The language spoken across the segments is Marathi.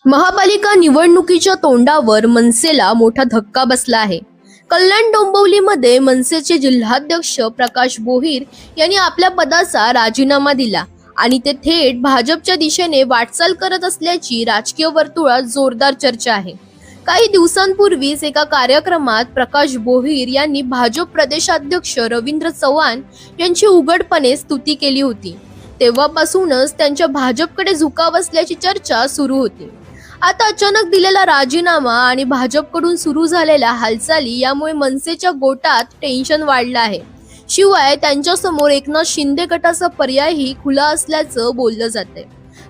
महापालिका निवडणुकीच्या तोंडावर मनसेला मोठा धक्का बसला आहे. कल्याण डोंबिवलीमध्ये मनसेचे जिल्हाध्यक्ष प्रकाश बोहीर यांनी आपल्या पदाचा राजीनामा दिला आणि ते थेट भाजपच्या दिशेने वाटचाल करत असल्याची राजकीय वर्तुळात जोरदार चर्चा आहे. काही दिवसांपूर्वीच एका कार्यक्रमात प्रकाश बोहीर यांनी भाजप प्रदेशाध्यक्ष रवींद्र चव्हाण यांची उघडपणे स्तुती केली होती. तेव्हापासूनच त्यांच्या भाजपकडे झुकाव असल्याची चर्चा सुरू होती. आता अचानक दिलेला राजीनामा आणि भाजपकडून सुरू झालेल्या हालचाली यामुळे मनसेच्या गोटात टेन्शन वाढलं आहे. शिवाय त्यांच्यासमोर एकनाथ शिंदे गटाचा पर्यायही खुला असल्याचं बोललं जातंय.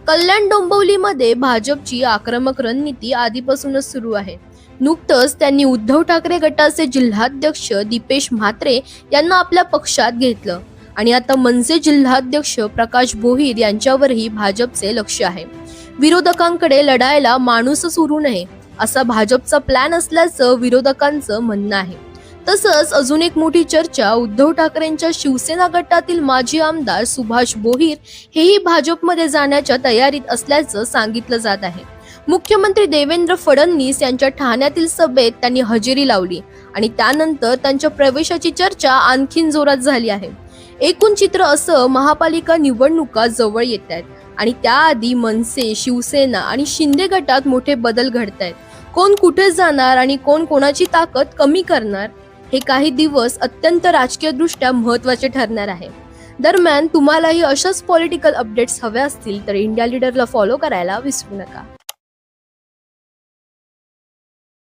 कल्याण डोंबिवलीमध्ये भाजपची आक्रमक रणनीती आधीपासूनच सुरू आहे. नुकतंच त्यांनी उद्धव ठाकरे गटाचे जिल्हाध्यक्ष दीपेश म्हात्रे यांना आपल्या पक्षात घेतलं आणि आता मनसे जिल्हाध्यक्ष प्रकाश बोहीर यांच्यावरही भाजपचे लक्ष आहे. विरोधकांकडे लढायला माणूसच उरू नये असा भाजपचा प्लॅन असल्याचं विरोधकांचं म्हणणं आहे. तसंच अजून एक मोठी चर्चा उद्धव ठाकरेंच्या शिवसेना गटातील माजी आमदार सुभाष बोहीर हेही भाजपमध्ये जाण्याच्या तयारीत असल्याचं सांगितलं जात आहे. मुख्यमंत्री देवेंद्र फडणवीस यांच्या ठाण्यातील सभेत त्यांनी हजेरी लावली आणि त्यानंतर त्यांच्या प्रवेशाची चर्चा आणखीन जोरात झाली आहे. एकूण चित्र असं, महापालिका निवडणुका जवळ येत आहेत आणि त्याआधी मनसे, शिवसेना आणि शिंदे गटात मोठे बदल घडत आहेत. कोण कुठे जाणार आणि कोण कोणाची ताकद कमी करणार हे काही दिवस अत्यंत राजकीय दृष्ट्या महत्त्वाचे ठरणार आहे. दरम्यान तुम्हालाही अशाच पॉलिटिकल अपडेट्स हव्या असतील तर इंडिया लीडरला फॉलो करायला विसरू नका.